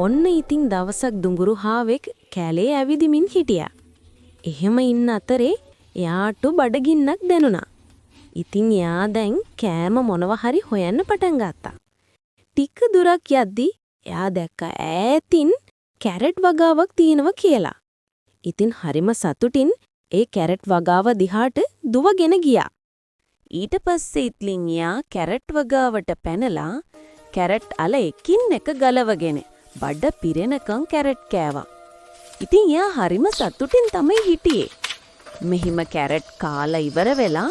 ඔන්න ඉතින් දවසක් දුඹුරු හාවෙක් කැලේ ඇවිදිමින් හිටියා. එහෙම ඉන්න අතරේ එයාට බඩගින්නක් දැනුණා. ඉතින් එයා දැන් කෑම මොනවා හරි හොයන්න පටන් ගත්තා. ටික දුරක් යද්දි එයා දැක්ක ඈතින් කැරට් වගාවක් තියෙනවා කියලා. ඉතින් හරිම සතුටින් ඒ කැරට් වගාව දිහාට දුවගෙන ගියා. ඊට පස්සේ ඉත්ලින් එයා කැරට් වගාවට පැනලා කැරට් අල එකින් එක ගලවගෙන බඩ පිරෙනකන් කැරට් කෑවා. ඉතින් එයා හරිම සතුටින් තමයි හිටියේ. මෙහිම කැරට් කාලා ඉවර වෙලා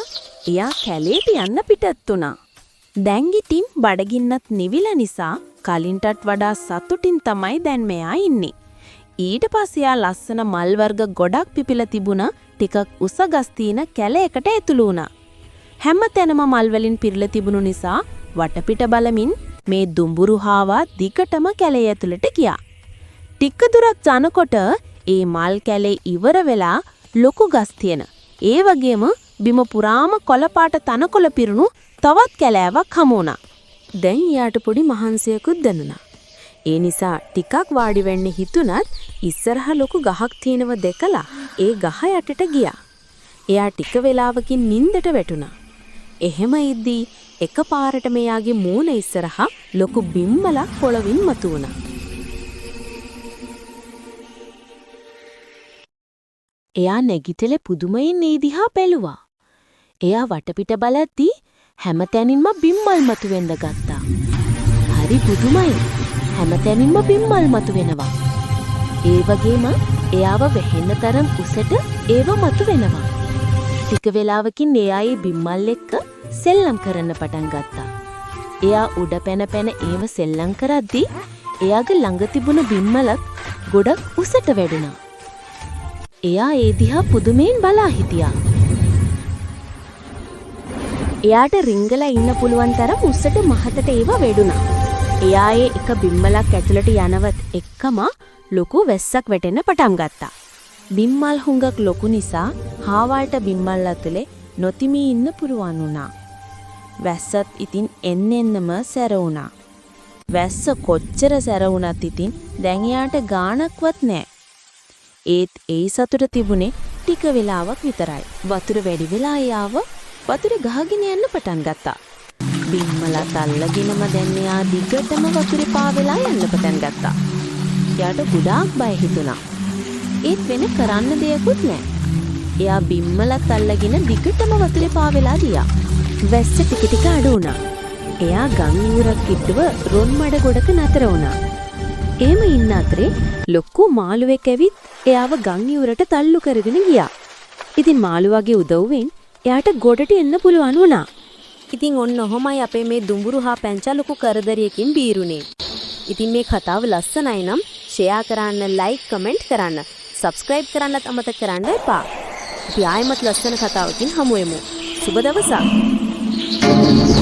එයා කැලේට යන්න පිටත් වුණා. දැන් ඉතින් බඩගින්නත් නිවිලා නිසා කලින්ටත් වඩා සතුටින් තමයි දැන් මෙයා ඉන්නේ. ඊට පස්සේ එයා ලස්සන මල් වර්ග ගොඩක් පිපිලා තිබුණ ටිකක් උස ගස් තියෙන කැලයකට ඇතුළු වුණා. හැම තැනම මල් වලින් පිරලා තිබුණු නිසා වටපිට බලමින් මේ දුඹුරු හාවා දිගටම කැලේ ඇතුළට ගියා. ටික දුරක් යනකොට ඒ මල් කැලේ ඉවර වෙලා ලොකු ගස් තියෙන. ඒ වගේම බිම පුරාම කොළපාට තනකොළ පිරුණු තවත් කැලෑවක් හමු වුණා. දැන් යාට පොඩි මහන්සියකුත් දැනුණා. ඒ නිසා ටිකක් වාඩි වෙන්න හිතුණත් ඉස්සරහ ලොකු ගහක් තියෙනව දැකලා ඒ ගහ යටට ගියා. එයා ටික වෙලාවකින් නිින්දට වැටුණා. එහෙම ඉද්දී එකපාරට මෙයාගේ මූණ ඉස්සරහා ලොකු බිම්මලක් පොළවින් මතුවුණා. එයා නැගිටලා පුදුමයෙන් ඒ දිහා බැලුවා. එයා වටපිට බලද්දී හැමතැනින්ම බිම්මල් මතුවෙන්න ගත්තා. හරි පුදුමයි. හැමතැනින්ම බිම්මල් මතුවෙනවා. ඒ වගේම එයාව වැහෙන්න තරම් උසට ඒව මතුවෙනවා. ටික වෙලාවකින් එයා ඒ බිම්මල් එක්ක සෙල්ලම් කරන්න පටන් ගත්තා. එයා උඩ පැන පැන ඒව සෙල්ලම් කරද්දී එයාගේ ළඟ තිබුණ බිම්මලත් ගොඩක් උසට වැඩුණා. එයා ඒ දිහා පුදුමයෙන් බලා හිටියා. එයාට රිංගලා ඉන්න පුළුවන් තරම් උස්සට මහතට ඒව වැඩුණා. එයා ඒ එක බිම්මලක් ඇතුළට යනවත් එක්කම ලොකු වැස්සක් වැටෙන්න පටන් ගත්තා. බිම්මල් හුඟක් ලොකු නිසා හාවාට බිම්මල් ඇතුලේ නොතිමී ඉන්න පුරුවන් වුණා. වැස්සත් ඉතින් එන්නෙන්නම සැර වුණා. වැස්ස කොච්චර සැර වුණත් ඉතින් දැන් එයාට ගාණක්වත් නැහැ. ඒත් ඒ සතුට තිබුණේ ටික වෙලාවක් විතරයි. වතුර වැඩි වෙලා එයාව වතුරේ ගහගෙන යන්න පටන් ගත්තා. බිම්මලත් අල්ලගෙනම දැන් එයා දිගටම වතුරේ පාවෙලා යන්න පටන් ගත්තා. එයාට ගොඩාක් බය හිතුණා. ඒත් වෙන කරන්න දෙයක්වත් නැහැ. එයා බිම්මලත් අල්ලගෙන දිගටම වතුරේ පාවෙලා ගියා. වැස්ස ටික ටික අඩු වුණා. එයා ගම් ඉවුරක් කිට්ටුව රොන් මඩ ගොඩක නතර වුණා. එහෙම ඉන්න අතරේ ලොකු මාළුවෙක් ඇවිත් එයාව ගම් ඉවුරට තල්ලු කරගෙන ගියා. ඉතින් මාළුවාගේ උදව්වෙන් එයාට ගොඩට එන්න පුළුවන් වුණා. ඉතින් ඔන්න ඔහොමයි අපේ මේ දුඹුරු හා පැංචා ලොකු කරදරයකින් බීරුනේ. ඉතින් මේ කතාව ලස්සනයි නම් ෂෙයා කරන්න, ලයික්, කමෙන්ට් කරන්න, සබ්ස්ක්‍රයිබ් කරන්නත් අමතක කරන්න එපා. අපි ආයෙමත් ලස්සන කතාවකින් හමු වෙමු. සුබ දවසක්.